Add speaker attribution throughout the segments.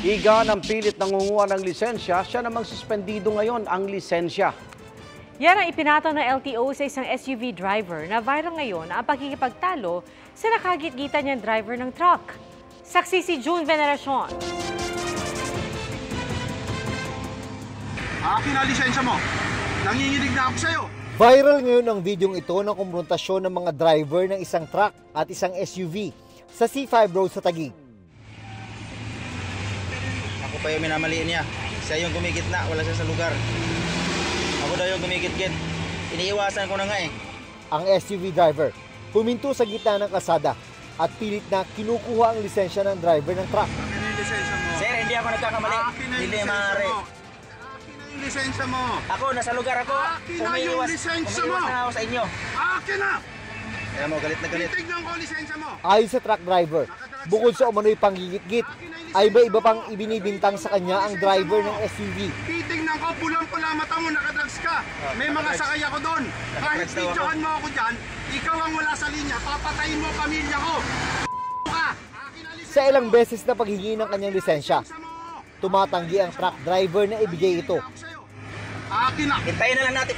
Speaker 1: Iga ng pilit nangunguha ng lisensya, siya namang suspendido ngayon ang lisensya.
Speaker 2: Yan ang ipinataw ng LTO sa isang SUV driver na viral ngayon ang pagkikipagtalo sa nakagitgitan niyang driver ng truck. Saksi si June Veneracion.
Speaker 3: Akin na lisensya mo. Nanginginig na ako sa'yo.
Speaker 4: Viral ngayon ang videong ito ng kumprontasyon ng mga driver ng isang truck at isang SUV sa C5 Road sa Taguig.
Speaker 5: Ako pa yung minamaliin niya. Siya yung gumigitna, wala siya sa lugar. Ako daw yung gumigit-git. Iniiwasan ko na nga eh.
Speaker 4: Ang SUV driver huminto sa gitna ng kalsada at pilit na kinukuha ang lisensya ng driver ng truck.
Speaker 3: Akin na yung lisensya mo.
Speaker 5: Sir, hindi ako nagkakamali.
Speaker 3: Akin na yung
Speaker 5: Hindi
Speaker 3: lisensya
Speaker 5: maaari.
Speaker 3: mo. Akin na yung lisensya mo.
Speaker 5: Ako, nasa lugar ako.
Speaker 3: Akin na yung lisensya mo.
Speaker 5: Umiiwas na ako sa inyo.
Speaker 3: Akin na!
Speaker 5: Kaya mo, galit na galit.
Speaker 3: Titignan ko ang lisensya mo.
Speaker 4: Ayon sa truck driver, bukod sa umano'y panggigit-git, ay iba pang ibinibintang sa kanya ang driver ng SUV.
Speaker 3: Titignan ko, pulang-pula mata mo, nakadrugs ka. May mga sakay ako doon. Kahit
Speaker 5: Nakadrugs daw ako.
Speaker 3: videohan mo ako dyan, ikaw ang wala sa linya. Papatayin mo pamilya ko. Ka! Akin na lisensya
Speaker 4: Sa ilang
Speaker 3: mo.
Speaker 4: beses na paghingi ng kanyang lisensya, tumatanggi ang truck driver na ibigay ito.
Speaker 3: Akin na!
Speaker 5: Hintayin na lang natin.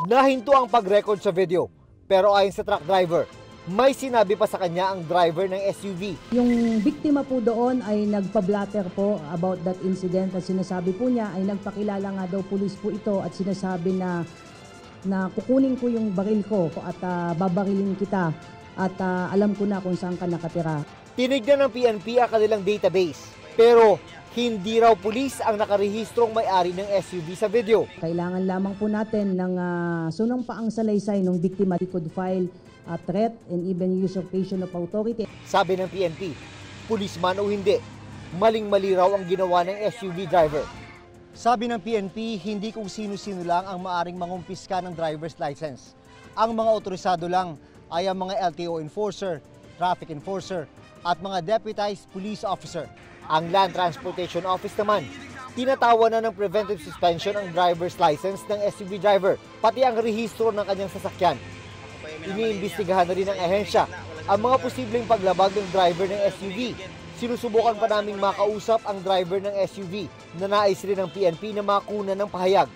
Speaker 4: Nahinto ang pag-record sa video, pero ayon sa truck driver, may sinabi pa sa kanya ang driver ng SUV.
Speaker 6: Yung biktima po doon ay nagpa-blatter po about that incident at sinasabi po niya ay nagpakilala nga daw pulis po ito at sinasabi na kukunin ko yung baril ko at babarilin kita at alam ko na kung saan ka nakatira.
Speaker 4: Tinignan ng PNP ang kanilang database, pero hindi raw pulis ang nakarehistrong may-ari ng SUV sa video.
Speaker 6: Kailangan lamang po natin ng sunang paang salaysay ng biktima. He could file a threat and even usurpation of authority.
Speaker 4: Sabi ng PNP, pulis man o hindi, maling-mali raw ang ginawa ng SUV driver. Sabi ng PNP, hindi kung sino-sino lang ang maaring mangumpiska ng driver's license. Ang mga otorisado lang ay ang mga LTO enforcer, traffic enforcer, at mga deputized police officer. Ang Land Transportation Office naman, tinatawa na ng preventive suspension ang driver's license ng SUV driver, pati ang rehistro ng kanyang sasakyan. Iniimbestigahan na rin ng ahensya ang mga posibleng paglabag ng driver ng SUV. Sinusubukan pa naming makausap ang driver ng SUV na nais rin ng PNP na makuna ng pahayag.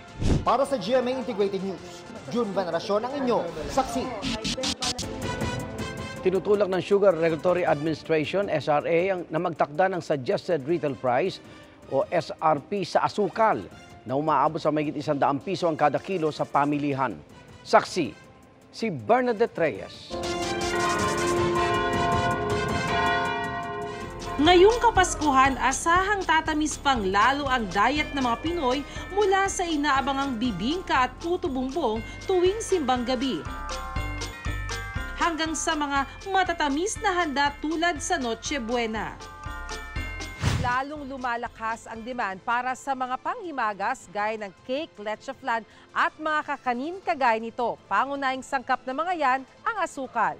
Speaker 4: Para sa GMA Integrated News, June Veneracion ang inyo, saksi.
Speaker 1: Tinutulak ng Sugar Regulatory Administration, SRA, na magtakda ng Suggested Retail Price o SRP sa asukal na umaabot sa mahigit 100 piso ang kada kilo sa pamilihan. Saksi, si Bernadette Reyes.
Speaker 7: Ngayong Kapaskuhan, asahang tatamis pang lalo ang diet ng mga Pinoy mula sa inaabangang bibingka at puto bumbong tuwing simbang gabi. Hanggang sa mga matatamis na handa tulad sa Noche Buena. Lalong lumalakas ang demand para sa mga panghimagas gaya ng cake, leche flan at mga kakanin kagaya nito. Pangunahing sangkap na mga yan ang asukal.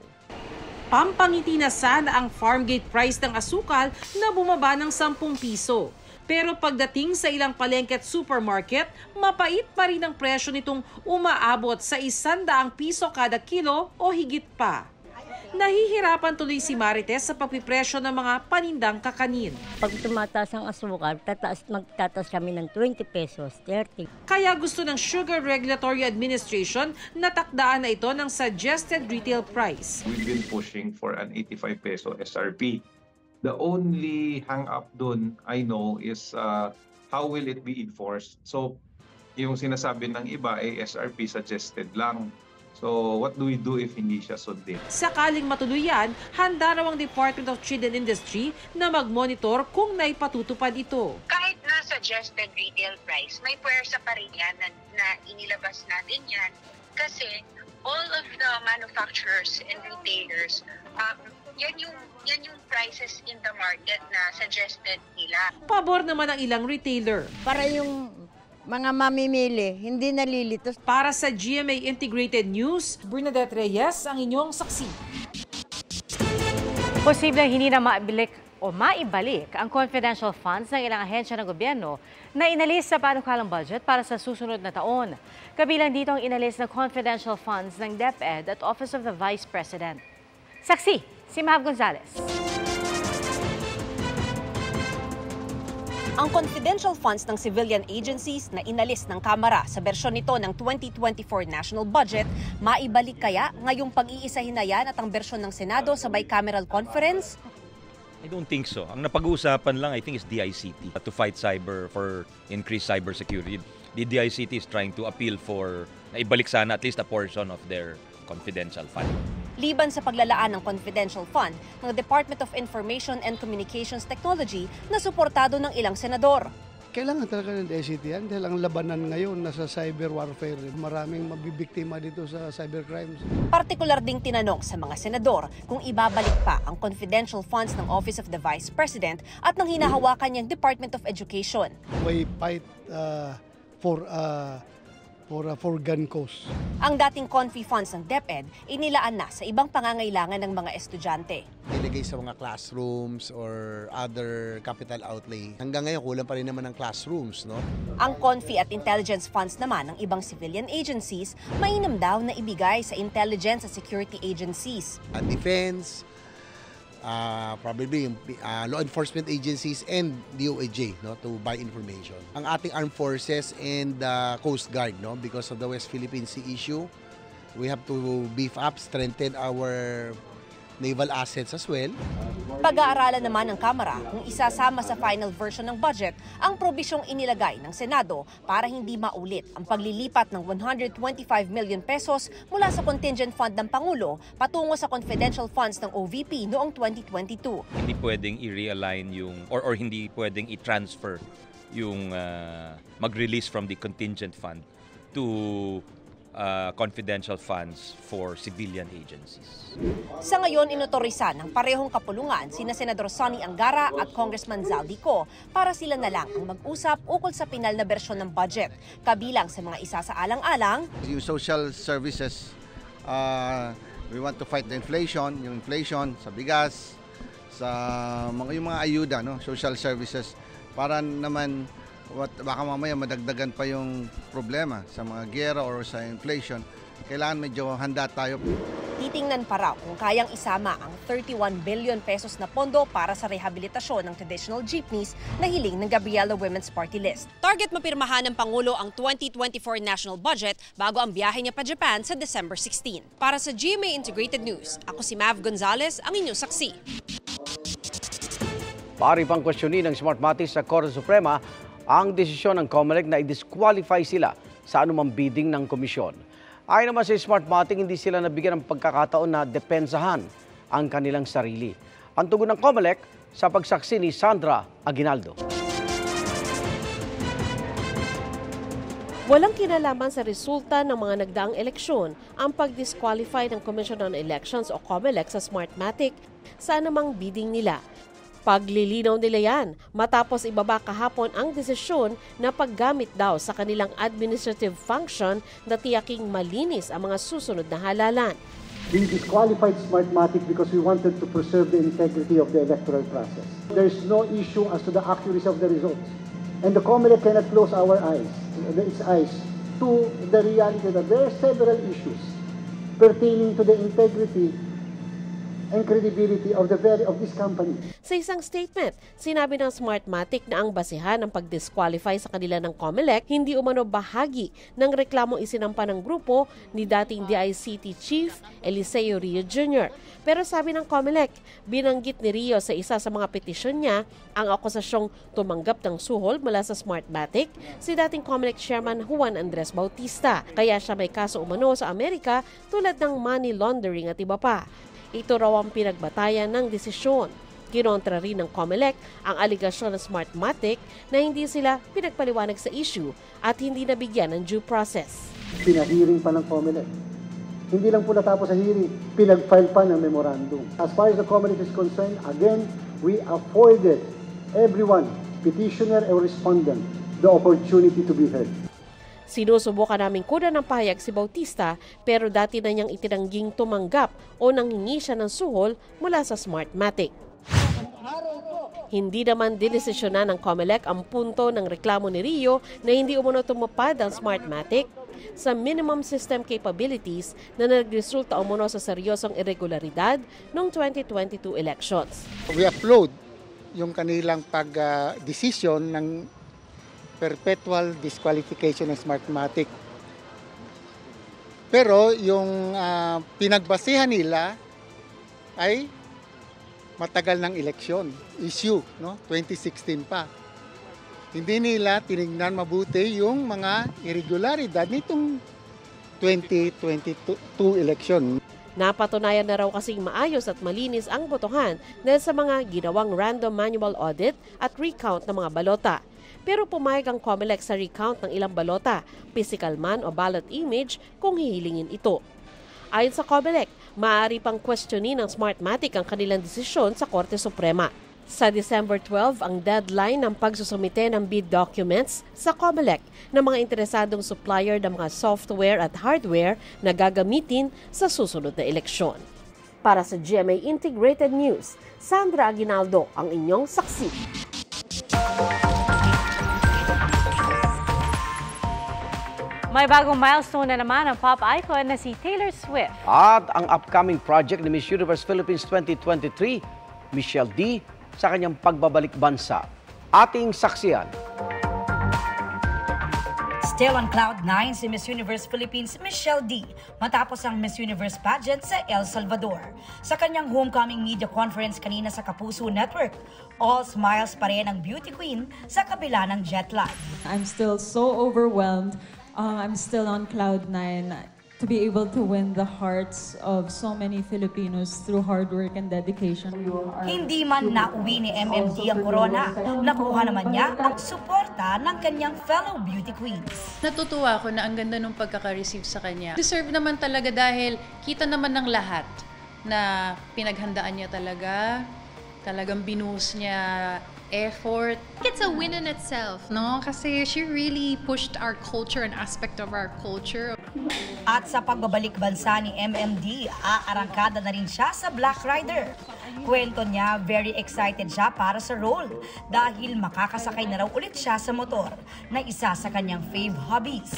Speaker 7: Pampangiti na sana ang farm gate price ng asukal na bumaba ng 10 piso. Pero pagdating sa ilang palengke at supermarket, mapait pa rin ang presyo nitong umaabot sa 100 piso kada kilo o higit pa. Nahihirapan tuloy si Marites sa pagpipresyo ng mga panindang kakanin.
Speaker 8: Pag tumataas ang asukal, magtataas kami ng 20 pesos, 30.
Speaker 7: Kaya gusto ng Sugar Regulatory Administration na takdaan na ito ng suggested retail price.
Speaker 9: We've been pushing for an 85 peso SRP. The only hang-up dun I know is how will it be enforced? So, yung sinasabi ng iba ay SRP suggested lang. So, what do we do if hindi siya sundin?
Speaker 7: Sakaling matuloy yan, handa raw ang Department of Trade and Industry na mag-monitor kung naipatutupad ito.
Speaker 10: Kahit na suggested retail price, may puwersa pa rin yan na inilabas natin yan kasi all of the manufacturers and retailers, yan yung prices in the market na suggested nila.
Speaker 7: Pabor naman ang ilang retailer.
Speaker 8: Para yung mga mamimili, hindi nalilitos.
Speaker 7: Para sa GMA Integrated News, Bernadette Reyes ang inyong saksi.
Speaker 2: Posibleng hindi na maibalik ang confidential funds ng ilang ahensya ng gobyerno na inalis sa panukalang budget para sa susunod na taon. Kabilang dito ang inalis na confidential funds ng DepEd at Office of the Vice President. Saksi, si Mav Gonzalez.
Speaker 11: Ang confidential funds ng civilian agencies na inalis ng Kamara sa bersyon nito ng 2024 national budget, maibalik kaya ngayong pag-iisahin na yan at ang bersyon ng Senado sa bicameral conference?
Speaker 12: I don't think so. Ang napag-uusapan lang, I think, is DICT to fight cyber for increased cybersecurity. The DICT is trying to appeal for na ibalik sana at least a portion of their confidential fund.
Speaker 11: Liban sa paglalaan ng confidential fund ng Department of Information and Communications Technology na suportado ng ilang senador.
Speaker 13: Kailangan talaga ng DICT yan dahil ang labanan ngayon nasa cyber warfare. Maraming mabibiktima dito sa cybercrimes.
Speaker 11: Partikular ding tinanong sa mga senador kung ibabalik pa ang confidential funds ng Office of the Vice President at ng hinahawakan niyang Department of Education.
Speaker 13: We fight for gun cause.
Speaker 11: Ang dating confi funds ng DepEd inilaan na sa ibang pangangailangan ng mga estudyante.
Speaker 14: Ilagay sa mga classrooms or other capital outlay. Hanggang ngayon, kulang pa rin naman ng classrooms, no?
Speaker 11: Ang confi at intelligence funds naman ng ibang civilian agencies, mainam daw na ibigay sa intelligence at security agencies.
Speaker 14: Defense, probably law enforcement agencies and DOAJ, no, to buy information. Ang ating armed forces and Coast Guard, no, because of the West Philippine Sea issue, we have to beef up, strengthen our naval assets as well.
Speaker 11: Pag-aaralan naman ng Kamara kung isasama sa final version ng budget ang probisyong inilagay ng Senado para hindi maulit ang paglilipat ng 125 million pesos mula sa contingent fund ng Pangulo patungo sa confidential funds ng OVP noong 2022.
Speaker 12: Hindi pwedeng i-realign yung or hindi pwedeng i-transfer yung mag-release from the contingent fund to confidential funds for civilian agencies.
Speaker 11: Sa ngayon, inotorisan ng parehong kapulungan sina Senador Sonny Angara at Congressman Zaldico para sila na lang ang mag-usap ukol sa pinal na bersyon ng budget. Kabilang sa mga isasaalang-alang,
Speaker 15: yung social services, we want to fight the inflation, yung inflation sa bigas, sa yung mga ayuda, no, social services, para naman baka mamaya madagdagan pa yung problema sa mga giyera or sa inflation. Kailangan medyo handa tayo.
Speaker 11: Titingnan pa raw kung kayang isama ang 31 billion pesos na pondo para sa rehabilitasyon ng traditional jeepneys na hiling ng Gabriela Women's Party List. Target mapirmahan ng Pangulo ang 2024 national budget bago ang biyahe niya pa Japan sa December 16. Para sa GMA Integrated News, ako si Mav Gonzalez, ang inyong saksi.
Speaker 1: Pari pang kwestiyonin ng Smartmatic sa Korte Suprema ang desisyon ng COMELEC na i-disqualify sila sa anumang bidding ng komisyon. Ayon naman sa Smartmatic, hindi sila nabigyan ng pagkakataon na depensahan ang kanilang sarili. Ang tugon ng COMELEC sa pagsaksi ni Sandra Aguinaldo.
Speaker 16: Walang kinalaman sa resulta ng mga nagdaang eleksyon ang pag-disqualify ng Commission on Elections o COMELEC sa Smartmatic sa anumang bidding nila. Paglilinaw nila yan matapos ibaba kahapon ang desisyon na paggamit daw sa kanilang administrative function na tiyaking malinis ang mga susunod na halalan.
Speaker 17: We disqualified Smartmatic because we wanted to preserve the integrity of the electoral process. There is no issue as to the accuracy of the results. And the COMELEC cannot close its eyes to the reality that there are several issues pertaining to the integrity and credibility of this company.
Speaker 16: Sa isang statement, sinabi ng Smartmatic na ang basihan ng pag-disqualify sa kanila ng COMELEC hindi umano bahagi ng reklamong isinampa ng grupo ni dating DICT Chief Eliseo Rio Jr. Pero sabi ng COMELEC, binanggit ni Rio sa isa sa mga petisyon niya ang akusasyong tumanggap ng suhol mula sa Smartmatic si dating COMELEC Chairman Juan Andres Bautista. Kaya siya may kaso umano sa Amerika tulad ng money laundering at iba pa. Ito raw ang pinagbatayan ng desisyon. Kinontra rin ng COMELEC ang aligasyon ng Smartmatic na hindi sila pinagpaliwanag sa issue at hindi nabigyan ng due process.
Speaker 17: Pinahearing pa ng COMELEC. Hindi lang po natapos sa hearing, pinag-file pa ng memorandum. As far as the COMELEC is concerned, again, we afforded everyone, petitioner or respondent, the opportunity to be heard.
Speaker 16: Sinusubukan naming kunan ng pahayag si Bautista pero dati na niyang itinangging tumanggap o nanghingi siya ng suhol mula sa Smartmatic. Hindi naman dinesisyonan ng COMELEC ang punto ng reklamo ni Rio na hindi umano tumupad ang Smartmatic sa minimum system capabilities na nagresulta umano sa seryosong irregularidad noong 2022 elections.
Speaker 15: We applaud
Speaker 18: yung kanilang pag-desisyon ng perpetual disqualification ng Smartmatic. Pero yung pinagbasihan nila ay matagal ng eleksyon, issue, no? 2016 pa. Hindi nila tinignan mabuti yung mga irregularidad nitong 2022 election.
Speaker 16: Napatunayan na raw kasing maayos at malinis ang botohan dahil sa mga ginawang random manual audit at recount ng mga balota. Pero pumayag ang COMELEC sa recount ng ilang balota, physical man o ballot image kung hihilingin ito. Ayon sa COMELEC, maaari pang questionin ng Smartmatic ang kanilang desisyon sa Korte Suprema. Sa December 12 ang deadline ng pagsusumite ng bid documents sa COMELEC ng mga interesadong supplier ng mga software at hardware na gagamitin sa susunod na eleksyon. Para sa GMA Integrated News, Sandra Aguinaldo ang inyong saksi.
Speaker 2: May bagong milestone na naman ang pop icon na si Taylor Swift.
Speaker 1: At ang upcoming project ni Miss Universe Philippines 2023, Michelle D, sa kanyang pagbabalik bansa. Ating saksiyan.
Speaker 19: Still on Cloud9 si Miss Universe Philippines Michelle D matapos ang Miss Universe pageant sa El Salvador. Sa kanyang homecoming media conference kanina sa Kapuso Network, all smiles pa rin ang beauty queen sa kabila ng jet lag.
Speaker 20: I'm still so overwhelmed. I'm still on Cloud9 to be able to win the hearts of so many Filipinos through hard work and dedication.
Speaker 19: Hindi man nauwi ni MMD ang corona, nakuha naman niya ang suporta ng kanyang fellow beauty queens.
Speaker 21: Natutuwa ako na ang ganda ng pagkaka-receive sa kanya. Deserve naman talaga dahil kita naman ng lahat na pinaghandaan niya talagang binuhos niya effort.
Speaker 22: It's a win in itself, no? Kasi she really pushed our culture, an aspect of our culture.
Speaker 19: At sa pagbabalik bansa ni MMD, aarangkada na rin siya sa Black Rider. Kwento niya, very excited siya para sa role dahil makakasakay na raw ulit siya sa motor na isa sa kanyang fave hobbies.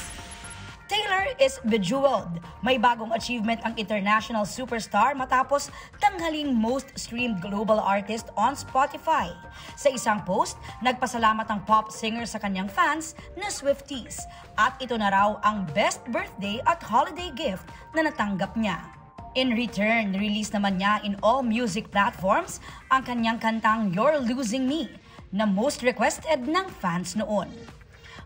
Speaker 19: Taylor is bejeweled. May bagong achievement ang international superstar matapos tanghaling most streamed global artist on Spotify. Sa isang post, nagpasalamat ang pop singer sa kanyang fans na Swifties at ito na raw ang best birthday at holiday gift na natanggap niya. In return, release naman niya in all music platforms ang kanyang kantang You're Losing Me na most requested ng fans noon.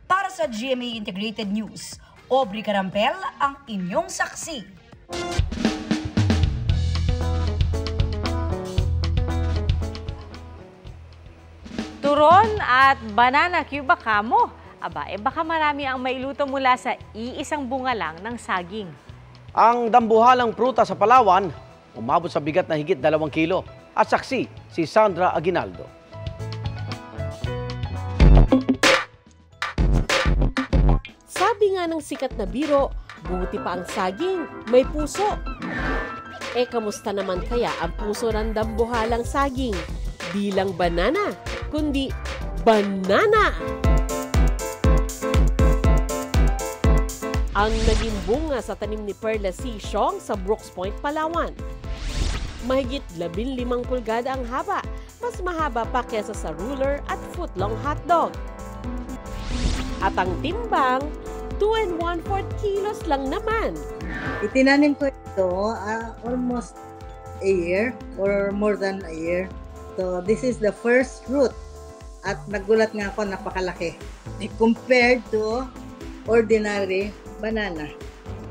Speaker 19: Para sa GMA Integrated News, Aubrey Carampel ang inyong saksi.
Speaker 2: Turon at banana cue ba kamo? Aba, baka marami ang mailuto mula sa iisang bunga lang ng saging.
Speaker 1: Ang dambuhalang pruta sa Palawan, umabot sa bigat na higit 2 kilo. At saksi, si Sandra Aguinaldo.
Speaker 16: Sabi nga ng sikat na biro, buti pa ang saging, may puso. Kamusta naman kaya ang puso ng dambuhalang saging? Di lang banana, kundi banana! Ang naging bunga sa tanim ni Perla C. Xiong sa Brooks Point, Palawan. Mahigit 15 pulgada ang haba, mas mahaba pa kesa sa ruler at footlong hotdog. At ang timbang, 2 1/4 kilos lang naman.
Speaker 23: Itinanim ko ito almost a year or more than a year. So this is the first fruit at nagulat nga ako, napakalaki. Compared to ordinary banana.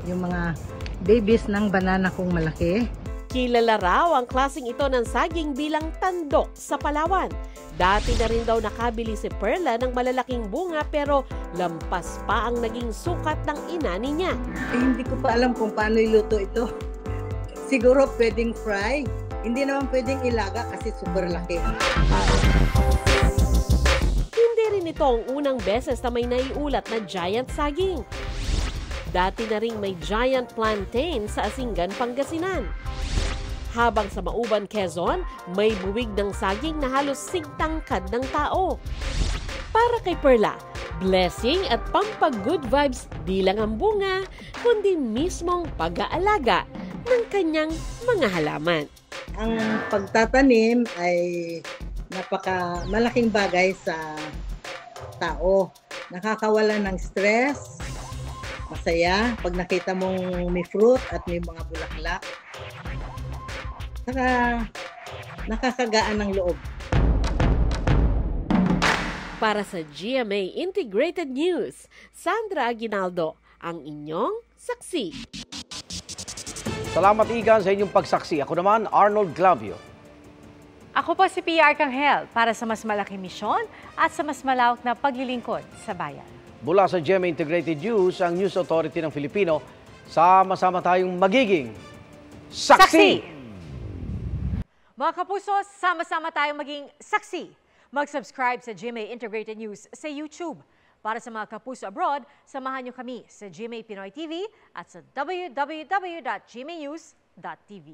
Speaker 23: Yung mga babies ng banana kong malaki.
Speaker 16: Kilala raw ang klaseng ito ng saging bilang tandok sa Palawan. Dati na rin daw nakabili si Perla ng malalaking bunga pero lampas pa ang naging sukat ng inani niya.
Speaker 23: Hindi ko pa alam kung paano iluto ito. Siguro pwedeng fry. Hindi naman pwedeng ilaga kasi super laki.
Speaker 16: Hindi rin ito ang unang beses na may naiulat na giant saging. Dati na rin may giant plantain sa Asingan, Pangasinan. Habang sa Mauban, Quezon, may buwig ng saging na halos sigtangkad ng tao. Para kay Perla, blessing at pampag-good vibes di lang ang bunga, kundi mismong pag-aalaga ng kanyang mga halaman.
Speaker 23: Ang pagtatanim ay malaking bagay sa tao. Nakakawala ng stress, masaya pag nakita mong may fruit at may mga bulaklak. Saka nakakagaan ng loob.
Speaker 16: Para sa GMA Integrated News, Sandra Aguinaldo, ang inyong saksi.
Speaker 1: Salamat, Igan, sa inyong pagsaksi. Ako naman, Arnold Glavio.
Speaker 2: Ako po si Pia Arcangel para sa mas malaking misyon at sa mas malawak na paglilingkod sa bayan.
Speaker 1: Mula sa GMA Integrated News, ang News Authority ng Filipino, sama-sama tayong magiging saksi!
Speaker 2: Mga kapuso, sama-sama tayong maging saksi. Mag-subscribe sa GMA Integrated News sa YouTube. Para sa mga kapuso abroad, samahan niyo kami sa GMA Pinoy TV at sa www.gmanews.tv.